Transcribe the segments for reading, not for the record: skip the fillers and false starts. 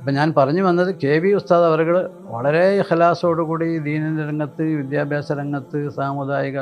അപ്പം ഞാൻ പറഞ്ഞു വന്നത് കെ.വി. ഉസ്താദ് അവറുകൾ വളരെ ഇഖ്ലാസോടുകൂടി ദീനിൻ്റെ രംഗത്ത്, വിദ്യാഭ്യാസ രംഗത്ത്,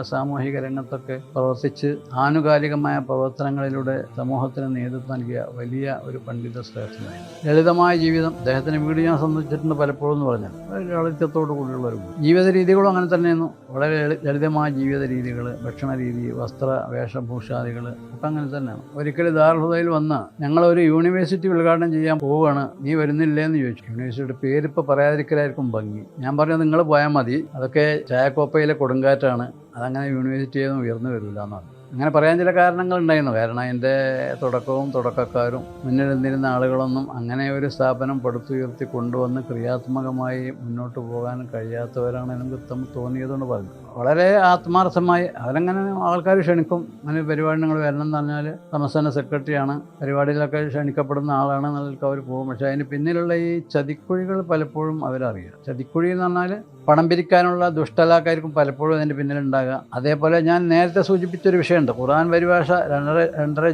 സാമൂഹിക രംഗത്തൊക്കെ പ്രവർത്തിച്ച് ആനുകാലികമായ പ്രവർത്തനങ്ങളിലൂടെ സമൂഹത്തിന് നേതൃത്വം നൽകിയ വലിയ ഒരു പണ്ഡിത ശ്രേഷ്ഠനായിരുന്നു. ലളിതമായ ജീവിതം, അദ്ദേഹത്തിൻ്റെ വീട് ഞാൻ സന്ദർശിച്ചിട്ടുണ്ട് പലപ്പോഴും എന്ന് പറഞ്ഞാൽ, ലാളിത്യത്തോടു കൂടിയുള്ള ഒരു ജീവിത രീതികളും അങ്ങനെ തന്നെയായിരുന്നു. വളരെ ലളിതമായ ജീവിത രീതികൾ, ഭക്ഷണ രീതി, വസ്ത്ര വേഷഭൂഷാദികൾ ഒക്കെ അങ്ങനെ തന്നെയാണ്. ഒരിക്കലും ദാറുൽ ഹുദയിൽ വന്ന് ഞങ്ങളൊരു യൂണിവേഴ്സിറ്റി ഉദ്ഘാടനം ചെയ്യാൻ പോവുകയാണ്, നീ വരുന്നില്ലേന്ന് ചോദിച്ചു. യൂണിവേഴ്സിറ്റിയുടെ പേരിപ്പോൾ പറയാതിരിക്കലായിരിക്കും ഭംഗി. ഞാൻ പറഞ്ഞു നിങ്ങൾ പോയാൽ മതി, അതൊക്കെ ചായക്കോപ്പയിലെ കൊടുങ്കാറ്റാണ്, അതങ്ങനെ യൂണിവേഴ്സിറ്റിയൊന്നും ഉയർന്നു വരില്ല എന്നാണ്. അങ്ങനെ പറയാൻ ചില കാരണങ്ങളുണ്ടായിരുന്നു. കാരണം അതിൻ്റെ തുടക്കക്കാരും മുന്നിൽ നിന്നിരുന്ന ആളുകളൊന്നും അങ്ങനെ ഒരു സ്ഥാപനം പടുത്തുയർത്തി കൊണ്ടുവന്ന് ക്രിയാത്മകമായി മുന്നോട്ട് പോകാൻ കഴിയാത്തവരാണ് എനിക്ക് തോന്നിയതുകൊണ്ട് പറഞ്ഞു. വളരെ ആത്മാർത്ഥമായി അവരങ്ങനെ ആൾക്കാർ ക്ഷണിക്കും, അങ്ങനെ പരിപാടി നിങ്ങൾ വരണം എന്ന് പറഞ്ഞാൽ സംസ്ഥാന സെക്രട്ടറിയാണ്, പരിപാടിയിലൊക്കെ ക്ഷണിക്കപ്പെടുന്ന ആളാണ് എന്നൊക്കെ അവർ പോകും. പക്ഷേ അതിന് പിന്നിലുള്ള ഈ ചതിക്കുഴികൾ പലപ്പോഴും അവരറിയാം. ചതിക്കുഴി എന്ന് പറഞ്ഞാൽ പണം പിരിക്കാനുള്ള ദുഷ്ടലാക്കായിരിക്കും പലപ്പോഴും അതിൻ്റെ പിന്നിലുണ്ടാകുക. അതേപോലെ ഞാൻ നേരത്തെ സൂചിപ്പിച്ചൊരു വിഷയമുണ്ട്, ഖുർആൻ പരിഭാഷ രണ്ടര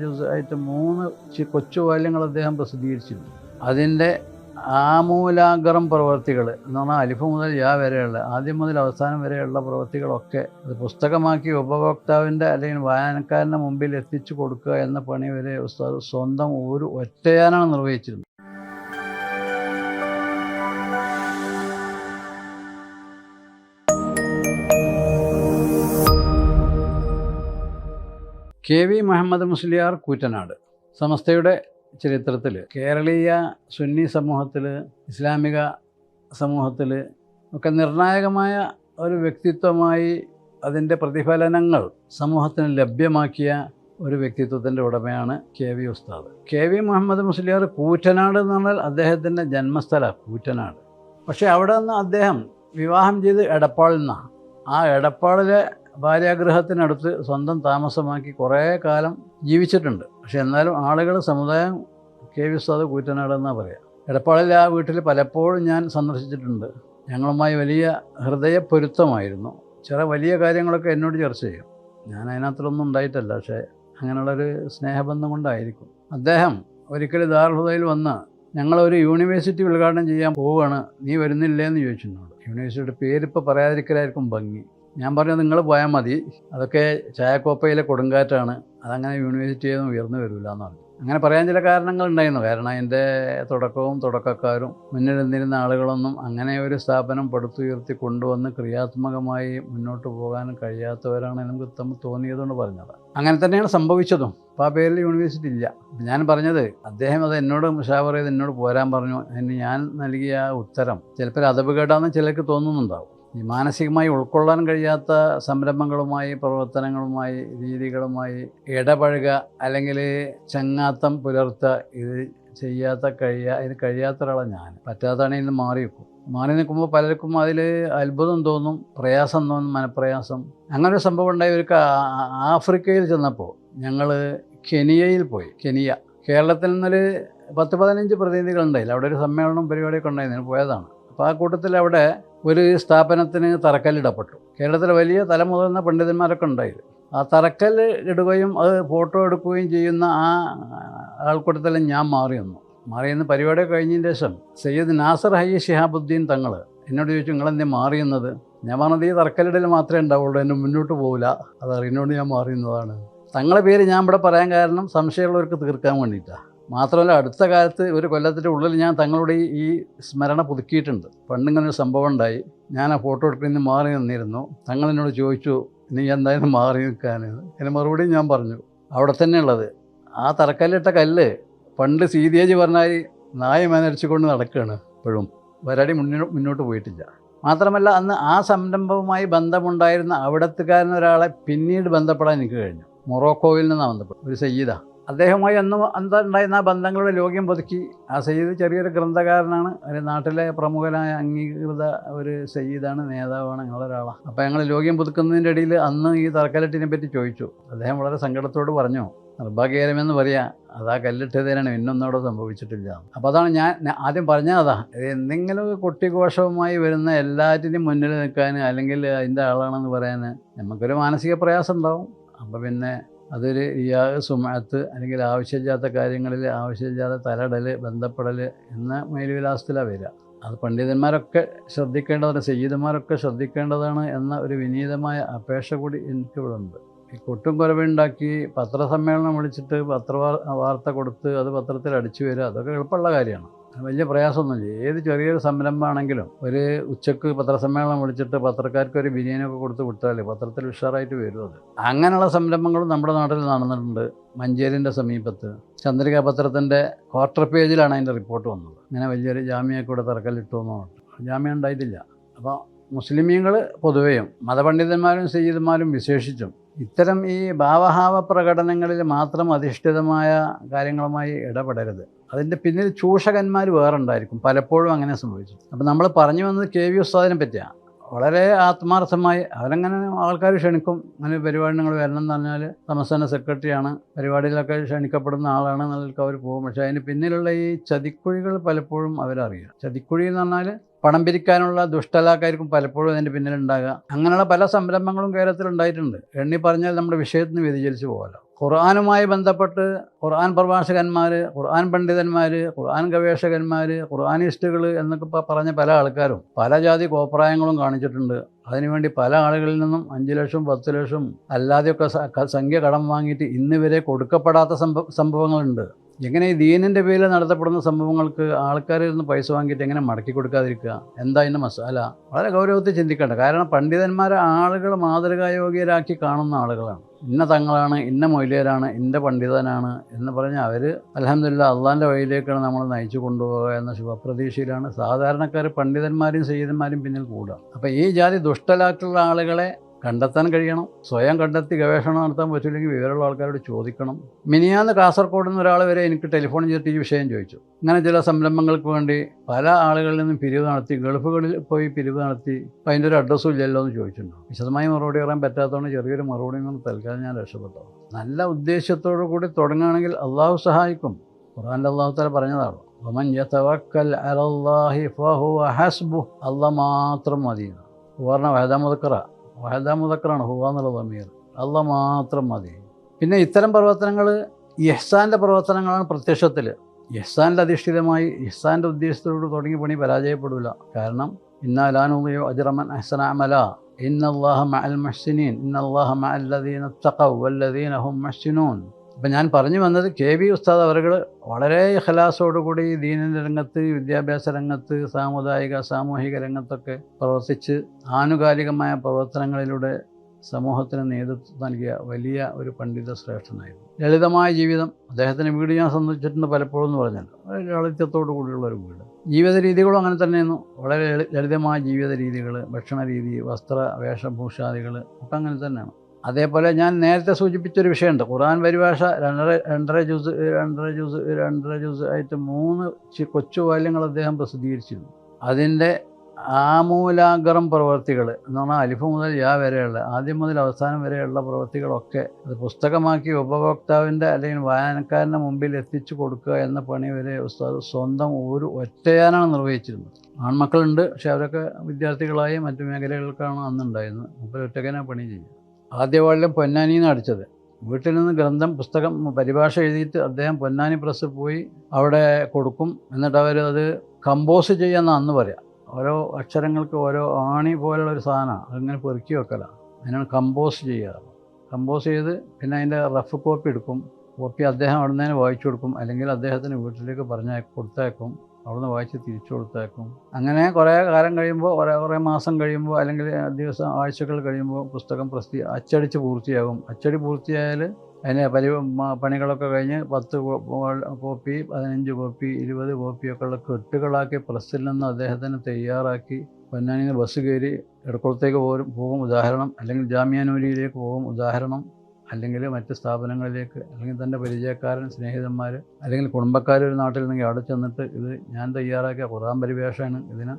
ജുസ് ആയിട്ട് 3 കൊച്ചു വാല്യങ്ങൾ അദ്ദേഹം പ്രസിദ്ധീകരിച്ചിരുന്നു. അതിൻ്റെ ആമൂലാഗ്രം പ്രവൃത്തികൾ എന്ന് പറഞ്ഞാൽ അലിഫ് മുതൽ യാ വരെയുള്ള, ആദ്യം മുതൽ അവസാനം വരെയുള്ള പ്രവൃത്തികളൊക്കെ അത് പുസ്തകമാക്കി ഉപഭോക്താവിൻ്റെ അല്ലെങ്കിൽ വായനക്കാരൻ്റെ മുമ്പിൽ എത്തിച്ചു കൊടുക്കുക എന്ന പണി വരെ ഉസ്താദ് സ്വന്തം ഒരു ഒറ്റയാനാണ് നിർവഹിച്ചിരുന്നത്. കെ.വി. മുഹമ്മദ് മുസ്ലിയാർ കൂറ്റനാട് സമസ്തയുടെ ചരിത്രത്തിൽ, കേരളീയ സുന്നി സമൂഹത്തിൽ, ഇസ്ലാമിക സമൂഹത്തിൽ ഒക്കെ നിർണായകമായ ഒരു വ്യക്തിത്വമായി അതിൻ്റെ പ്രതിഫലനങ്ങൾ സമൂഹത്തിന് ലഭ്യമാക്കിയ ഒരു വ്യക്തിത്വത്തിൻ്റെ ഉടമയാണ് കെ.വി. ഉസ്താദ്. കെ.വി. മുഹമ്മദ് മുസ്ലിയാർ കൂറ്റനാട് എന്ന് പറഞ്ഞാൽ അദ്ദേഹത്തിൻ്റെ ജന്മസ്ഥലം കൂറ്റനാട്. പക്ഷേ അവിടെ നിന്ന് അദ്ദേഹം വിവാഹം ചെയ്ത് എടപ്പാളിൽ നിന്നാണ്. ആ എടപ്പാളിലെ ഭാര്യാഗൃഹത്തിനടുത്ത് സ്വന്തം താമസമാക്കി കുറേ കാലം ജീവിച്ചിട്ടുണ്ട്. പക്ഷെ എന്നാലും ആളുകൾ സമുദായം കെ.വി. ഉസ്താദ് കൂറ്റനാട് എന്നാണ് പറയുക. എടപ്പാളിലെ ആ വീട്ടിൽ പലപ്പോഴും ഞാൻ സന്ദർശിച്ചിട്ടുണ്ട്. ഞങ്ങളുമായി വലിയ ഹൃദയപ്പൊരുത്തമായിരുന്നു. ചില വലിയ കാര്യങ്ങളൊക്കെ എന്നോട് ചർച്ച ചെയ്യും. ഞാൻ അതിനകത്തൊന്നും ഉണ്ടായിട്ടല്ല, പക്ഷേ അങ്ങനെയുള്ളൊരു സ്നേഹബന്ധം കൊണ്ടായിരിക്കും. അദ്ദേഹം ഒരിക്കൽ ദാറുൽ ഹുദയിൽ വന്ന് ഞങ്ങളൊരു യൂണിവേഴ്സിറ്റി ഉദ്ഘാടനം ചെയ്യാൻ പോവുകയാണ്, നീ വരുന്നില്ലേന്ന് ചോദിച്ചിട്ടുണ്ട്. യൂണിവേഴ്സിറ്റിയുടെ പേരിപ്പോൾ പറയാതിരിക്കലായിരിക്കും ഭംഗി. ഞാൻ പറഞ്ഞു നിങ്ങൾ പോയാൽ മതി, അതൊക്കെ ചായക്കോപ്പയിലെ കൊടുങ്കാറ്റാണ്, അതങ്ങനെ യൂണിവേഴ്സിറ്റിയൊന്നും ഉയർന്നു വരില്ല എന്നാണ്. അങ്ങനെ പറയാൻ ചില കാരണങ്ങളുണ്ടായിരുന്നു. കാരണം അതിൻ്റെ തുടക്കക്കാരും മുന്നിൽ നിന്നിരുന്ന ആളുകളൊന്നും അങ്ങനെ ഒരു സ്ഥാപനം പടുത്തുയർത്തി കൊണ്ടുവന്ന് ക്രിയാത്മകമായി മുന്നോട്ട് പോകാൻ കഴിയാത്തവരാണ് എനിക്ക് തോന്നിയതുകൊണ്ട് പറഞ്ഞത്. അങ്ങനെ തന്നെയാണ് സംഭവിച്ചതും. അപ്പോൾ ആ പേരിൽ യൂണിവേഴ്സിറ്റി ഇല്ല. ഞാൻ പറഞ്ഞത് അദ്ദേഹം അത് എന്നോട് മുഷാവർ ചെയ്ത് എന്നോട് പോരാൻ പറഞ്ഞു. അതിന് ഞാൻ നൽകിയ ഉത്തരം ചിലപ്പോൾ അതപകേടാന്ന് ചിലർക്ക് തോന്നുന്നുണ്ടാവും. ഈ മാനസികമായി ഉൾക്കൊള്ളാൻ കഴിയാത്ത സംരംഭങ്ങളുമായി, പ്രവർത്തനങ്ങളുമായി, രീതികളുമായി ഇടപഴകുക, അല്ലെങ്കിൽ ചങ്ങാത്തം പുലർത്തുക, ഇത് ഇത് കഴിയാത്ത ഒരാളാണ് ഞാൻ. പറ്റാത്തതാണെങ്കിൽ ഇന്ന് മാറി നിൽക്കുമ്പോൾ പലർക്കും അതിൽ അത്ഭുതം തോന്നും, പ്രയാസം തോന്നും, മനപ്രയാസം. അങ്ങനെ ഒരു സംഭവം ഉണ്ടായി. ഒരു ആഫ്രിക്കയിൽ ചെന്നപ്പോൾ ഞങ്ങൾ കെനിയയിൽ പോയി. കേരളത്തിൽ നിന്നൊരു 10-15 പ്രതിനിധികളുണ്ടായില്ല. അവിടെ ഒരു സമ്മേളനം പരിപാടിയൊക്കെ ഉണ്ടായിരുന്നു, പോയതാണ്. അപ്പോൾ ആ കൂട്ടത്തിൽ അവിടെ ഒരു സ്ഥാപനത്തിന് തറക്കല്ലിടപ്പെട്ടു. കേരളത്തിലെ വലിയ തലമുതിർന്ന പണ്ഡിതന്മാരൊക്കെ ഉണ്ടായിരുന്നു. ആ തറക്കല്ല് ഇടുകയും അത് ഫോട്ടോ എടുക്കുകയും ചെയ്യുന്ന ആ ആൾക്കൂട്ടത്തിൽ ഞാൻ മാറിയെന്ന് പരിപാടി കഴിഞ്ഞതിന് ശേഷം സയ്യിദ് നാസർ ഹയ്യ ശിഹാബുദ്ദീൻ തങ്ങൾ എന്നോട് ചോദിച്ചു, നിങ്ങളെന്തേ മാറിയെന്നത്? ഞാൻ പറഞ്ഞത് ഈ തറക്കല്ലിടൽ മാത്രമേ ഉണ്ടാവുള്ളൂ, എന്നെ മുന്നോട്ട് പോകില്ല, അതറിഞ്ഞോണ്ട് ഞാൻ മാറിയുന്നതാണ്. തങ്ങളെ പേര് ഞാൻ ഇവിടെ പറയാൻ കാരണം സംശയമുള്ളവർക്ക് തീർക്കാൻ വേണ്ടിയിട്ടാണ്. മാത്രമല്ല അടുത്ത കാലത്ത് ഒരു കൊല്ലത്തിൻ്റെ ഉള്ളിൽ ഞാൻ തങ്ങളുടെ ഈ സ്മരണ പുതുക്കിയിട്ടുണ്ട്. പണ്ടിങ്ങനൊരു സംഭവം ഉണ്ടായി, ഞാൻ ആ ഫോട്ടോ എടുക്കുന്നതിന് മാറി നിന്നിരുന്നു. തങ്ങൾ എന്നോട് ചോദിച്ചു, നീ എന്തായാലും മാറി നിൽക്കാനെന്ന്. അതിന് മറുപടിയും ഞാൻ പറഞ്ഞു, അവിടെ തന്നെ ഉള്ളത് ആ തറക്കല്ലിട്ട കല്ല് പണ്ട് സീതേജ് പറഞ്ഞാൽ നായ മേനരിച്ചുകൊണ്ട് നടക്കുകയാണ് ഇപ്പോഴും, വരാടി മുന്നോട്ട് പോയിട്ടില്ല. മാത്രമല്ല അന്ന് ആ സംരംഭവുമായി ബന്ധമുണ്ടായിരുന്ന അവിടത്തുകാരനൊരാളെ പിന്നീട് ബന്ധപ്പെടാൻ എനിക്ക് കഴിഞ്ഞു. മൊറോക്കോയിൽ നിന്നാണ് ബന്ധപ്പെട്ടു, ഒരു സയ്യിദ. അദ്ദേഹവുമായി അന്ന് ഉണ്ടായിരുന്ന ആ ബന്ധങ്ങളുടെ ലോക്യം പുതുക്കി. ആ സയ്യിദ് ചെറിയൊരു ഗ്രന്ഥകാരനാണ്, ഒരു നാട്ടിലെ പ്രമുഖനായ അംഗീകൃത ഒരു സയ്യിദാണ്, നേതാവാണ്, ഞങ്ങളൊരാളാണ്. അപ്പോൾ ഞങ്ങൾ ലോക്യം പുതുക്കുന്നതിൻ്റെ ഇടയിൽ അന്ന് ഈ തറക്കല്ലിട്ടിനെ പറ്റി ചോദിച്ചു. അദ്ദേഹം വളരെ സങ്കടത്തോട് പറഞ്ഞു, നിർഭാഗ്യകരമെന്ന് പറയാം, അതാ കല്ലിട്ടതിനാണ്, ഇന്നൊന്നോടെ സംഭവിച്ചിട്ടില്ല. അപ്പോൾ അതാണ് ഞാൻ ആദ്യം പറഞ്ഞതാ, എന്തെങ്കിലും കൊട്ടിഘോഷവുമായി വരുന്ന എല്ലാറ്റിനും മുന്നിൽ നിൽക്കാൻ, അല്ലെങ്കിൽ അതിൻ്റെ ആളാണെന്ന് പറയാൻ നമുക്കൊരു മാനസിക പ്രയാസം ഉണ്ടാവും. അപ്പോൾ പിന്നെ അതൊരു റിയാ, സുമഅത്ത്, അല്ലെങ്കിൽ ആവശ്യമില്ലാത്ത കാര്യങ്ങളിൽ ആവശ്യമില്ലാത്ത തലയിടൽ, ബന്ധപ്പെടൽ എന്ന മേൽവിലാസത്തിലാണ് വരിക. അത് പണ്ഡിതന്മാരൊക്കെ ശ്രദ്ധിക്കേണ്ടതാണ്, സയ്യിദന്മാരൊക്കെ ശ്രദ്ധിക്കേണ്ടതാണ് എന്ന ഒരു വിനീതമായ അപേക്ഷ കൂടി എനിക്കിവിടെ ഉണ്ട്. ഈ കൊട്ടും കുറവുണ്ടാക്കി പത്രസമ്മേളനം വിളിച്ചിട്ട് വാർത്ത കൊടുത്ത് അത് പത്രത്തിൽ അടിച്ചു വരിക, അതൊക്കെ എളുപ്പമുള്ള കാര്യമാണ്. വലിയ പ്രയാസമൊന്നുമില്ല. ഏത് ചെറിയൊരു സംരംഭമാണെങ്കിലും ഒരു ഉച്ചക്ക് പത്രസമ്മേളനം വിളിച്ചിട്ട് പത്രക്കാർക്ക് ഒരു ബിരിയാണിയൊക്കെ കൊടുത്ത് വിട്ടാൽ പത്രത്തിൽ ഉഷാറായിട്ട് വരും. അത് അങ്ങനെയുള്ള സംരംഭങ്ങളും നമ്മുടെ നാട്ടിൽ നടന്നിട്ടുണ്ട്. മഞ്ചേരിൻ്റെ സമീപത്ത് ചന്ദ്രിക പത്രത്തിൻ്റെ ക്വാർട്ടർ പേജിലാണ് അതിൻ്റെ റിപ്പോർട്ട് വന്നത്. ഇങ്ങനെ വലിയൊരു ജാമ്യയൊക്കെ ഇവിടെ തറക്കല്ലിട്ടു എന്ന് പറഞ്ഞു. ജാമ്യം ഉണ്ടായിട്ടില്ല. അപ്പോൾ മുസ്ലിമീങ്ങൾ പൊതുവെയും മതപണ്ഡിതന്മാരും സയ്യിദന്മാരും വിശേഷിച്ചും ഇത്തരം ഈ ഭാവഹാവ പ്രകടനങ്ങളിൽ മാത്രം അധിഷ്ഠിതമായ കാര്യങ്ങളുമായി ഇടപെടരുത്. അതിൻ്റെ പിന്നിൽ ചൂഷകന്മാർ വേറെ ഉണ്ടായിരിക്കും. പലപ്പോഴും അങ്ങനെ സംഭവിച്ചു. അപ്പം നമ്മൾ പറഞ്ഞു വന്നത് KV ഉസ്താദിനെ പറ്റിയാണ്. വളരെ ആത്മാർത്ഥമായി അവരങ്ങനെ ആൾക്കാർ ക്ഷണിക്കും. അങ്ങനെ പരിപാടി നിങ്ങൾ വരണം എന്ന് പറഞ്ഞാൽ സംസ്ഥാന സെക്രട്ടറിയാണ്, പരിപാടിയിലൊക്കെ ക്ഷണിക്കപ്പെടുന്ന ആളാണ് എന്നൊക്കെ അവർ പോകും. പക്ഷേ അതിന് പിന്നിലുള്ള ഈ ചതിക്കുഴികൾ പലപ്പോഴും അവരറിയാം. ചതിക്കുഴി എന്ന് പറഞ്ഞാൽ പണം പിരിക്കാനുള്ള ദുഷ്ടലാക്കായിരിക്കും പലപ്പോഴും അതിൻ്റെ പിന്നിലുണ്ടാകുക. അങ്ങനെയുള്ള പല സംരംഭങ്ങളും കേരളത്തിൽ ഉണ്ടായിട്ടുണ്ട്. എണ്ണി പറഞ്ഞാൽ നമ്മുടെ വിഷയത്തിന് വ്യതിചലിച്ച് പോകാമല്ലോ. ഖുർആനുമായി ബന്ധപ്പെട്ട് ഖുർആൻ പ്രഭാഷകന്മാർ, ഖുർആൻ പണ്ഡിതന്മാർ, ഖുർആൻ ഗവേഷകന്മാർ, ഖുർആനിസ്റ്റുകൾ എന്നൊക്കെ പറഞ്ഞ പല ആൾക്കാരും പല ജാതി കോപ്രായങ്ങളും കാണിച്ചിട്ടുണ്ട്. അതിനുവേണ്ടി പല ആളുകളിൽ നിന്നും 5 ലക്ഷം 10 ലക്ഷം അല്ലാതെയൊക്കെ സംഖ്യ കടം വാങ്ങിയിട്ട് ഇന്ന് വരെ കൊടുക്കപ്പെടാത്ത സംഭവങ്ങളുണ്ട്. എങ്ങനെ ഈ ദീനിൻ്റെ പേരിൽ നടത്തപ്പെടുന്ന സംഭവങ്ങൾക്ക് ആൾക്കാരിൽ നിന്ന് പൈസ വാങ്ങിയിട്ട് എങ്ങനെ മടക്കി കൊടുക്കാതിരിക്കുക? എന്താ ഇതിൻ്റെ മസാല? വളരെ ഗൗരവത്തിൽ ചിന്തിക്കേണ്ട. കാരണം പണ്ഡിതന്മാരെ ആളുകൾ മാതൃകായോഗ്യരാക്കി കാണുന്ന ആളുകളാണ്. ഇന്ന തങ്ങളാണ്, ഇന്ന മൊയ്ലിയരാണ്, ഇന്ന പണ്ഡിതനാണ് എന്ന് പറഞ്ഞാൽ അവർ അൽഹംദുലില്ലാഹ് അള്ളാൻ്റെ വഴിയിലേക്കാണ് നമ്മൾ നയിച്ചു കൊണ്ടുപോകുക എന്ന ശുഭപ്രതീക്ഷയിലാണ് സാധാരണക്കാർ പണ്ഡിതന്മാരും സയ്യിദന്മാരും പിന്നിൽ കൂടുക. അപ്പോൾ ഈ ജാതി ദുഷ്ടലാക്കുള്ള ആളുകളെ കണ്ടെത്താൻ കഴിയണം. സ്വയം കണ്ടെത്തി ഗവേഷണം നടത്താൻ പറ്റില്ലെങ്കിൽ വിവരമുള്ള ആൾക്കാരോട് ചോദിക്കണം. മിനിയാന്ന് കാസർഗോഡ് നിന്ന് ഒരാൾ വരെ എനിക്ക് ടെലിഫോൺ ചെയ്തിട്ട് ഈ വിഷയം ചോദിച്ചു. ഇങ്ങനെ ചില സംരംഭങ്ങൾക്ക് വേണ്ടി പല ആളുകളിൽ നിന്നും പിരിവ് നടത്തി, ഗൾഫുകളിൽ പോയി പിരിവ് നടത്തി, അപ്പോൾ അതിൻ്റെ ഒരു അഡ്രസ്സും ഇല്ലല്ലോ എന്ന് ചോദിച്ചിട്ടുണ്ടോ? വിശദമായി മറുപടി പറയാൻ പറ്റാത്തതുകൊണ്ട് ചെറിയൊരു മറുപടി കൊണ്ട് തൽക്കാലം ഞാൻ രക്ഷപ്പെട്ടു. നല്ല ഉദ്ദേശത്തോടു കൂടി തുടങ്ങുകയാണെങ്കിൽ അള്ളാഹു സഹായിക്കും. ഖുർആനിൽ അള്ളാഹു തആല പറഞ്ഞതാണ്, വമൻ യതവക്കൽ അലല്ലാഹി ഫഹുവ ഹസ്ബുഹ്, അള്ളാഹ് മാത്രം മതി. പറഞ്ഞ വഹദ മുദക്കറാണ്, ഹുവ എന്നുള്ള ദമീർ. അള്ളാഹ് മാത്രം മതി. പിന്നെ ഇത്തരം പ്രവർത്തനങ്ങൾ ഇഹ്സാൻ്റെ പ്രവർത്തനങ്ങളാണ്. പ്രത്യക്ഷത്തിൽ ഇഹ്സാനിൽ അധിഷ്ഠിതമായി ഇഹ്സാൻ്റെ ഉദ്ദേശത്തോട് തുടങ്ങി പണി പരാജയപ്പെടില്ല. കാരണം ഇന്നാ ലാ നുദിഉ അജ്റ മൻ അഹ്സന അമല ഇന്നല്ലാഹ മഅൽ മുഹ്സിനീൻ ഇന്നല്ലാഹ മഅൽ ലദീന തഖവ വല്ലദീന ഹും മുഹ്സിനൂൻ. അപ്പം ഞാൻ പറഞ്ഞു വന്നത് KV ഉസ്താദ് അവർ വളരെ ഇഖ്ലാസോടുകൂടി ദീനിൻ്റെ രംഗത്ത്, വിദ്യാഭ്യാസ രംഗത്ത്, സാമൂഹിക രംഗത്തൊക്കെ പ്രവർത്തിച്ച് ആനുകാലികമായ പ്രവർത്തനങ്ങളിലൂടെ സമൂഹത്തിന് നേതൃത്വം നൽകിയ വലിയ ഒരു പണ്ഡിത ശ്രേഷ്ഠനായിരുന്നു. ലളിതമായ ജീവിതം. അദ്ദേഹത്തിൻ്റെ വീട് ഞാൻ സന്ദർശിച്ചിട്ടുണ്ട് പലപ്പോഴും എന്ന് പറഞ്ഞല്ലോ. വളരെ ലാളിത്യത്തോടു കൂടിയുള്ള ഒരു വീട്. ജീവിത രീതികളും അങ്ങനെ തന്നെയായിരുന്നു. വളരെ ലളിതമായ ജീവിത രീതികൾ, ഭക്ഷണ രീതി, വസ്ത്ര വേഷഭൂഷാദികൾ ഒക്കെ അങ്ങനെ തന്നെയാണ്. അതേപോലെ ഞാൻ നേരത്തെ സൂചിപ്പിച്ചൊരു വിഷയമുണ്ട്. ഖുർആൻ പരിഭാഷ 2.5 ജുസ് ആയിട്ട് 3 കൊച്ചു വാല്യങ്ങൾ അദ്ദേഹം പ്രസിദ്ധീകരിച്ചിരുന്നു. അതിൻ്റെ ആമൂലാഗ്രം പ്രവർത്തികൾ എന്ന് പറഞ്ഞാൽ അലിഫ് മുതൽ യാ വരെയുള്ള, ആദ്യം മുതൽ അവസാനം വരെയുള്ള പ്രവർത്തികളൊക്കെ അത് പുസ്തകമാക്കി ഉപഭോക്താവിൻ്റെ അല്ലെങ്കിൽ വായനക്കാരൻ്റെ മുമ്പിൽ എത്തിച്ചു കൊടുക്കുക എന്ന പണി വരെ ഉസ്താദ് സ്വന്തം ഒരു ഒറ്റയാനാണ് നിർവഹിച്ചിരുന്നത്. ആൺമക്കളുണ്ട്, പക്ഷെ അവരൊക്കെ വിദ്യാർത്ഥികളായി മറ്റു മേഖലകൾക്കാണ് അന്നുണ്ടായിരുന്നത്. മുമ്പിൽ ഒറ്റയ്ക്കനെ പണി ചെയ്യും. ആദ്യ വാല്യം പൊന്നാനിന്ന് അടിച്ചത്. വീട്ടിൽ നിന്ന് പുസ്തകം പരിഭാഷ എഴുതിയിട്ട് അദ്ദേഹം പൊന്നാനി പ്രസ്സിൽ പോയി അവിടെ കൊടുക്കും. എന്നിട്ട് അവർ അത് കമ്പോസ് ചെയ്യാമെന്ന് അന്ന് പറയാം. ഓരോ അക്ഷരങ്ങൾക്ക് ഓരോ ആണി പോലുള്ള ഒരു സാധനമാണ്, അതിങ്ങനെ പെറുക്കി വെക്കലാണ്. അതിനാണ് കമ്പോസ് ചെയ്യുക. കമ്പോസ് ചെയ്ത് പിന്നെ അതിൻ്റെ റഫ് കോപ്പി എടുക്കും. കോപ്പി അദ്ദേഹം അവിടെ നിന്ന് വായിച്ചു കൊടുക്കും, അല്ലെങ്കിൽ അദ്ദേഹത്തിന് വീട്ടിലേക്ക് കൊടുത്തയക്കും. അവിടുന്ന് വായിച്ച് തിരിച്ചു കൊടുത്തേക്കും. അങ്ങനെ കുറേ കാലം കഴിയുമ്പോൾ, കുറേ മാസം കഴിയുമ്പോൾ, അല്ലെങ്കിൽ ആഴ്ചകൾ കഴിയുമ്പോൾ പുസ്തകം അച്ചടിച്ച് പൂർത്തിയാകും. അച്ചടി പൂർത്തിയായാൽ അതിന് പണികളൊക്കെ കഴിഞ്ഞ് 10 കോപ്പി 15 കോപ്പി 20 കോപ്പിയൊക്കെ ഉള്ള കെട്ടുകളാക്കി പ്രസ്സിൽ നിന്ന് അദ്ദേഹത്തിന് തയ്യാറാക്കി പൊന്നാനിയിൽ നിന്ന് ബസ് കയറി എടക്കുളത്തേക്ക് പോകും ഉദാഹരണം, അല്ലെങ്കിൽ ജാമിയാനൂരിയിലേക്ക് പോകും ഉദാഹരണം, അല്ലെങ്കിൽ മറ്റ് സ്ഥാപനങ്ങളിലേക്ക്, അല്ലെങ്കിൽ തൻ്റെ പരിചയക്കാരൻ, സ്നേഹിതന്മാർ, അല്ലെങ്കിൽ കുടുംബക്കാർ ഒരു നാട്ടിൽ നിന്നെങ്കിൽ അവിടെ ചെന്നിട്ട് ഇത് ഞാൻ തയ്യാറാക്കിയ ഖുർആൻ പരിഭാഷയാണ്, ഇതിന്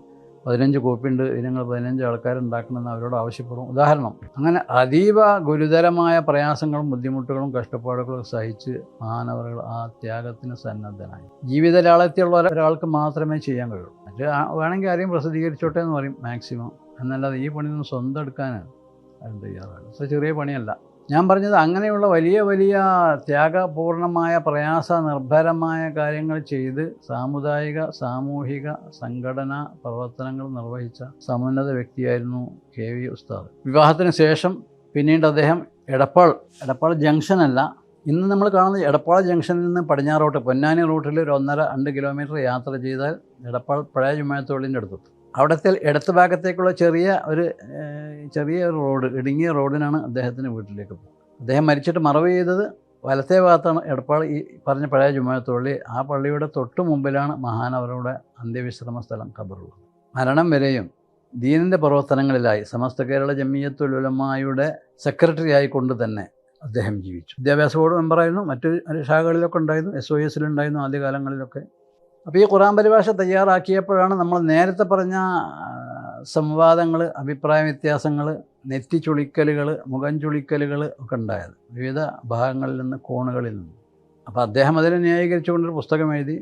15 കോപ്പി ഉണ്ട്, ഇത് ഞങ്ങൾ 15 ആൾക്കാരുണ്ടാക്കണമെന്ന് അവരോട് ആവശ്യപ്പെടും ഉദാഹരണം. അങ്ങനെ അതീവ ഗുരുതരമായ പ്രയാസങ്ങളും ബുദ്ധിമുട്ടുകളും കഷ്ടപ്പാടുകളും സഹിച്ച് മാനവകൾ ആ ത്യാഗത്തിന് സന്നദ്ധനായി. ജീവിത ലാളിത്യമുള്ള ഒരാൾക്ക് മാത്രമേ ചെയ്യാൻ കഴിയുള്ളൂ. മറ്റേ വേണമെങ്കിൽ ആരെയും പ്രസിദ്ധീകരിച്ചോട്ടെ എന്ന് പറയും മാക്സിമം, എന്നല്ലാതെ ഈ പണിയൊന്നും സ്വന്തം എടുക്കാൻ തയ്യാറാണ്. ചെറിയ പണിയല്ല. ഞാൻ പറഞ്ഞത് അങ്ങനെയുള്ള വലിയ വലിയ ത്യാഗപൂർണമായ പ്രയാസ നിർഭരമായ കാര്യങ്ങൾ ചെയ്ത് സാമുദായിക സാമൂഹിക സംഘടനാ പ്രവർത്തനങ്ങൾ നിർവഹിച്ച സമുന്നത വ്യക്തിയായിരുന്നു KV ഉസ്താദ്. വിവാഹത്തിന് ശേഷം പിന്നീട് അദ്ദേഹം എടപ്പാൾ ജംഗ്ഷനല്ല, ഇന്ന് നമ്മൾ കാണുന്ന എടപ്പാൾ ജംഗ്ഷനിൽ നിന്ന് പടിഞ്ഞാറോട്ട് പൊന്നാനി റൂട്ടിൽ ഒരു 1.5-2 കിലോമീറ്റർ യാത്ര ചെയ്താൽ എടപ്പാൾ പഴയ ജുമാഅത്ത് അടുത്തെത്തും. അവിടുത്തെ ഇടത്ത് ഭാഗത്തേക്കുള്ള ചെറിയ ഒരു റോഡ്, ഇടുങ്ങിയ റോഡിനാണ് അദ്ദേഹത്തിന് വീട്ടിലേക്ക് പോകുന്നത്. അദ്ദേഹം മരിച്ചിട്ട് മറവ് ചെയ്തത് വലത്തേ ഭാഗത്താണ് എടപ്പാൾ ഈ പറഞ്ഞ പഴയ ജുമാഅത്ത് പള്ളി. ആ പള്ളിയുടെ തൊട്ട് മുമ്പിലാണ് മഹാനവരുടെ അന്ത്യവിശ്രമ സ്ഥലം ഖബറുള്ളത്. മരണം വരെയും ദീനിൻ്റെ പ്രവർത്തനങ്ങളിലായി സമസ്ത കേരള ജമിയത്തുൽ ഉലമായുടെ സെക്രട്ടറി ആയിക്കൊണ്ട് തന്നെ അദ്ദേഹം ജീവിച്ചു. വിദ്യാഭ്യാസ ബോർഡ് മെമ്പറായിരുന്നു, മറ്റ് ശാഖകളിലൊക്കെ ഉണ്ടായിരുന്നു, SOSലുണ്ടായിരുന്നു ആദ്യകാലങ്ങളിലൊക്കെ. അപ്പോൾ ഈ ഖുർആൻ പരിഭാഷ തയ്യാറാക്കിയപ്പോഴാണ് നമ്മൾ നേരത്തെ പറഞ്ഞ സംവാദങ്ങൾ, അഭിപ്രായ വ്യത്യാസങ്ങൾ, നെറ്റി ചുളിക്കലുകൾ, മുഖം ചുളിക്കലുകൾ ഒക്കെ ഉണ്ടായത് വിവിധ ഭാഗങ്ങളിൽ നിന്ന്, കോണുകളിൽ നിന്ന്. അപ്പോൾ അദ്ദേഹം അതിനെ ന്യായീകരിച്ചുകൊണ്ടൊരു പുസ്തകം എഴുതി.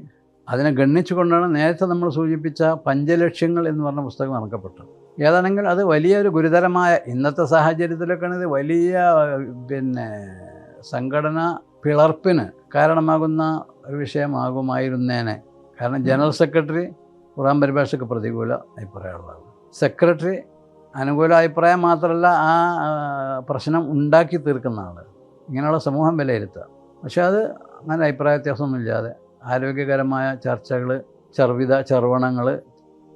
അതിനെ ഗണ്ണിച്ചുകൊണ്ടാണ് നേരത്തെ നമ്മൾ സൂചിപ്പിച്ച പഞ്ചലക്ഷ്യങ്ങൾ എന്ന് പറഞ്ഞ പുസ്തകം ഇറക്കപ്പെട്ടത്. ഏതാണെങ്കിൽ അത് വലിയൊരു ഗുരുതരമായ, ഇന്നത്തെ സാഹചര്യത്തിലൊക്കെയാണ് ഇത് വലിയ സംഘടന പിളർപ്പിന് കാരണമാകുന്ന ഒരു വിഷയമാകുമായിരുന്നേനെ. കാരണം ജനറൽ സെക്രട്ടറി ഖുർആൻ പരിഭാഷയ്ക്ക് പ്രതികൂല അഭിപ്രായമുള്ളതാണ്, സെക്രട്ടറി അനുകൂല അഭിപ്രായം മാത്രമല്ല ആ പ്രശ്നം ഉണ്ടാക്കി തീർക്കുന്ന ആൾ. ഇങ്ങനെയുള്ള സമൂഹം വിലയിരുത്തുക. പക്ഷേ അത് അങ്ങനെ അഭിപ്രായ വ്യത്യാസമൊന്നുമില്ലാതെ ആരോഗ്യകരമായ ചർച്ചകൾ, ചെറുവണങ്ങൾ,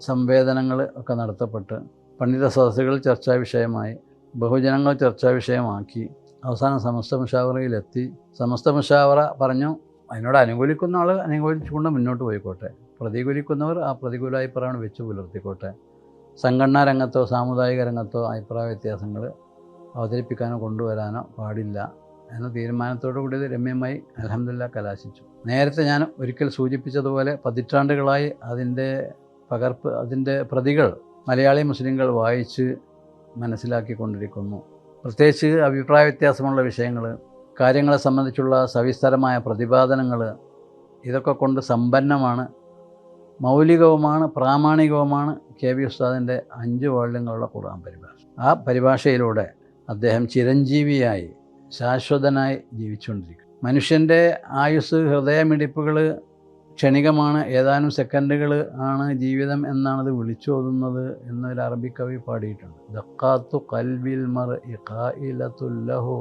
സംവേദനങ്ങൾ ഒക്കെ നടത്തപ്പെട്ട് പണ്ഡിത സദസ്സുകൾ ചർച്ചാ വിഷയമായി, ബഹുജനങ്ങൾ ചർച്ചാ വിഷയമാക്കി അവസാനം സമസ്ത മുഷാവറയിലെത്തി. സമസ്ത മുഷാവറ പറഞ്ഞു അതിനോട് അനുകൂലിക്കുന്ന ആൾ അനുകൂലിച്ചുകൊണ്ട് മുന്നോട്ട് പോയിക്കോട്ടെ, പ്രതികൂലിക്കുന്നവർ ആ പ്രതികൂല അഭിപ്രായം വെച്ച് പുലർത്തിക്കോട്ടെ, സംഘടനാ രംഗത്തോ സാമുദായിക രംഗത്തോ അഭിപ്രായ വ്യത്യാസങ്ങൾ അവതരിപ്പിക്കാനോ കൊണ്ടുവരാനോ പാടില്ല എന്ന തീരുമാനത്തോടു കൂടി ഇത് രമ്യമായി അൽഹംദുലില്ലാ കലാശിച്ചു. നേരത്തെ ഞാൻ ഒരിക്കൽ സൂചിപ്പിച്ചതുപോലെ പതിറ്റാണ്ടുകളായി അതിൻ്റെ പ്രതികൾ മലയാളി മുസ്ലിങ്ങൾ വായിച്ച് മനസ്സിലാക്കിക്കൊണ്ടിരിക്കുന്നു. പ്രത്യേകിച്ച് അഭിപ്രായ വ്യത്യാസമുള്ള വിഷയങ്ങൾ, കാര്യങ്ങളെ സംബന്ധിച്ചുള്ള സവിസ്തരമായ പ്രതിപാദനങ്ങൾ, ഇതൊക്കെ കൊണ്ട് സമ്പന്നമാണ്, മൗലികവുമാണ്, പ്രാമാണികവുമാണ് KV ഉസ്താദിൻ്റെ 5 വാള്യങ്ങളുള്ള ഖുർആൻ പരിഭാഷ. ആ പരിഭാഷയിലൂടെ അദ്ദേഹം ചിരഞ്ജീവിയായി ശാശ്വതനായി ജീവിച്ചുകൊണ്ടിരിക്കും. മനുഷ്യൻ്റെ ആയുസ്, ഹൃദയമിടിപ്പുകൾ ക്ഷണികമാണ്, ഏതാനും സെക്കൻഡുകൾ ആണ് ജീവിതം എന്നാണത് വിളിച്ചോതുന്നത് എന്നൊരു അറബി കവി പാടിയിട്ടുണ്ട്. ദഖാത്തു ഖൽബിൽ മർഇ ഖായിലത്തുൽ ലഹു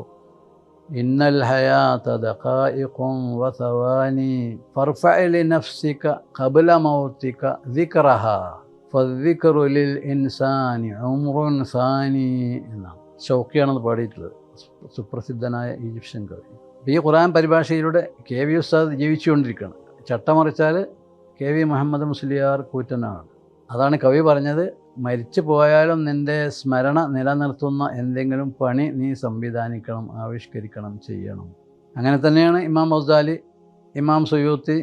ഇന്നൽ ഹയാത ദഖായിഖും വസവാനി ഫർഫഅ ലിനഫ്സിക ഖബ്ല മൗതിക ദിക്റഹാ ഫദ്ദിക്റു ലിൽ ഇൻസാനി ഉംറുൻ സാനി എന്നാണ് ഷൗക്കിയാണത് പാടിയിട്ടുള്ളത്, സുപ്രസിദ്ധനായ ഈജിപ്ഷ്യൻ കവി. ഈ ഖുർആൻ പരിഭാഷയിലൂടെ KV ഉസ്താദ് ജീവിച്ചുകൊണ്ടിരിക്കുകയാണ്. ചട്ടമറിച്ചാൽ KV മുഹമ്മദ് മുസ്ലിയാർ കൂറ്റനാണ്. അതാണ് കവി പറഞ്ഞത്, മരിച്ചു പോയാലും നിൻ്റെ സ്മരണ നിലനിർത്തുന്ന എന്തെങ്കിലും പണി നീ സംവിധാനിക്കണം, ആവിഷ്കരിക്കണം, ചെയ്യണം. അങ്ങനെ തന്നെയാണ് ഇമാം ഗസാലി, ഇമാം സുയൂത്തി,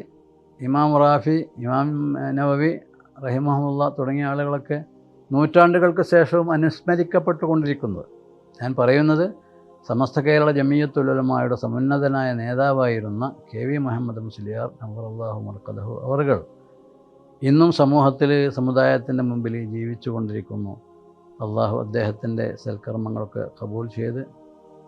ഇമാം റാഫി, ഇമാം നവവി റഹിമഹുല്ല തുടങ്ങിയ ആളുകളൊക്കെ നൂറ്റാണ്ടുകൾക്ക് ശേഷവും അനുസ്മരിക്കപ്പെട്ടുകൊണ്ടിരിക്കുന്നത്. ഞാൻ പറയുന്നത് സമസ്ത കേരള ജമിയത്തുൽ ഉലമായുടെ സമുന്നതനായ നേതാവായിരുന്ന KV മുഹമ്മദ് മുസ്ലിയാർ നവറല്ലാഹു മർക്കദഹു അവർകൾ ഇന്നും സമൂഹത്തിൽ, സമുദായത്തിൻ്റെ മുമ്പിൽ ജീവിച്ചു കൊണ്ടിരിക്കുന്നു. അള്ളാഹു അദ്ദേഹത്തിൻ്റെ സൽക്കർമ്മങ്ങളൊക്കെ കബൂൽ ചെയ്ത്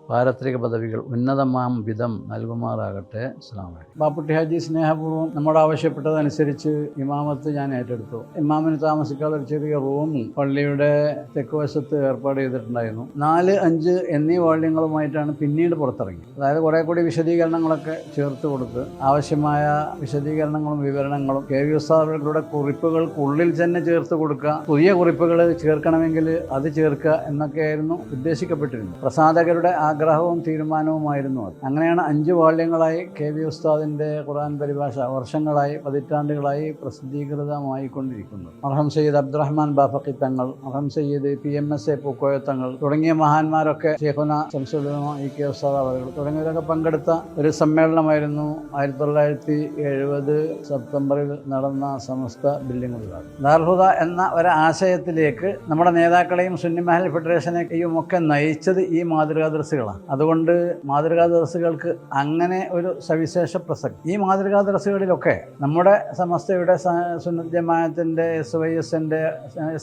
പാരത്രിക പദവികൾ ഉന്നതമാം വിധം നൽകുമാറാകട്ടെ. അസ്സലാമു അലൈക്കും. ബാപ്പുട്ടി ഹാജി സ്നേഹപൂർവ്വം നമ്മോട് ആവശ്യപ്പെട്ടതനുസരിച്ച് ഇമാമത്ത് ഞാൻ ഏറ്റെടുത്തു. ഇമാമിന് താമസിക്കാൻ ഒരു ചെറിയ റൂം പള്ളിയുടെ തെക്ക് വശത്ത് ഏർപ്പാട് ചെയ്തിട്ടുണ്ടായിരുന്നു. 4, 5 എന്നീ വാള്യങ്ങളുമായിട്ടാണ് പിന്നീട് പുറത്തിറങ്ങി. അതായത് കുറേ കൂടി വിശദീകരണങ്ങളൊക്കെ ചേർത്ത് കൊടുത്ത് ആവശ്യമായ വിശദീകരണങ്ങളും വിവരണങ്ങളും KV ഉസ്താദുകളുടെ കുറിപ്പുകൾക്കുള്ളിൽ തന്നെ ചേർത്ത് കൊടുക്കുക, പുതിയ കുറിപ്പുകൾ ചേർക്കണമെങ്കിൽ അത് ചേർക്കുക എന്നൊക്കെയായിരുന്നു ഉദ്ദേശിക്കപ്പെട്ടിരുന്നത്. പ്രസാധകരുടെ ആഗ്രഹവും തീരുമാനവുമായിരുന്നു അത്. അങ്ങനെയാണ് 5 വാള്യങ്ങളായി KV ഉസ്താദിൻ്റെ ഖുർആൻ പരിഭാഷ വർഷങ്ങളായി, പതിറ്റാണ്ടുകളായി പ്രസിദ്ധീകൃതമായിക്കൊണ്ടിരിക്കുന്നത്. മർഹം സയ്യിദ് അബ്ദുറഹ്മാൻ ബാഫഖി തങ്ങൾ, മർഹം സയ്യിദ് PMSA പൂക്കോയ തങ്ങൾ തുടങ്ങിയ മഹാന്മാരൊക്കെ, ഷെയ്ഖുന ശംസുൽ ഉലമ EK ഉസ്താദ് അവർ തുടങ്ങിയവരൊക്കെ പങ്കെടുത്ത ഒരു സമ്മേളനമായിരുന്നു 1970 സെപ്റ്റംബറിൽ നടന്ന സമസ്ത ബിൽഡിങ്ങുകളിലാണ്. ദാറുൽ എന്ന ഒരാശയത്തിലേക്ക് നമ്മുടെ നേതാക്കളെയും സുന്നി മഹൽ ഫെഡറേഷനെയും ഒക്കെ നയിച്ചത് ഈ മാതൃകാ ദർസുകളാണ്. അതുകൊണ്ട് മാതൃകാ ദർസുകൾക്ക് അങ്ങനെ ഒരു സവിശേഷ പ്രസക്തി. ഈ മാതൃകാ ദർസുകളിലൊക്കെ നമ്മുടെ സമസ്തയുടെ സുന്നത്ത് ജമാഅത്തിൻ്റെ, SYSൻ്റെ,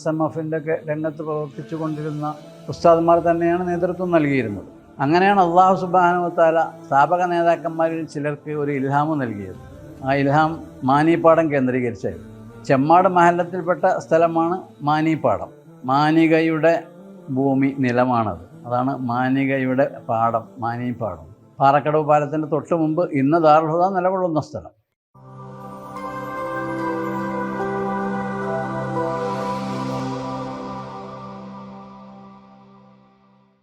SMFൻ്റെ ഒക്കെ രംഗത്ത് പ്രവർത്തിച്ചു കൊണ്ടിരുന്ന ഉസ്താദ്മാർ തന്നെയാണ് നേതൃത്വം നൽകിയിരുന്നത്. അങ്ങനെയാണ് അള്ളാഹു സുബ്ഹാനഹു വ തആല സ്ഥാപക നേതാക്കന്മാരിൽ ചിലർക്ക് ഒരു ഇൽഹാമ് നൽകിയത്. ആ ഇൽഹാം മാനിപ്പാടം കേന്ദ്രീകരിച്ചായിരുന്നു. ചെമ്മാട് മഹല്ലത്തിൽപ്പെട്ട സ്ഥലമാണ് മാനിപ്പാടം. മാനികയുടെ ഭൂമി നിലമാണത്. അതാണ് മാനികയുടെ പാടം, മാനിപ്പാടം. പാറക്കടവ് പാലത്തിൻ്റെ തൊട്ട് മുമ്പ് ഇന്ന് ദാറുൽ ഹുദ നിലകൊള്ളുന്ന സ്ഥലം.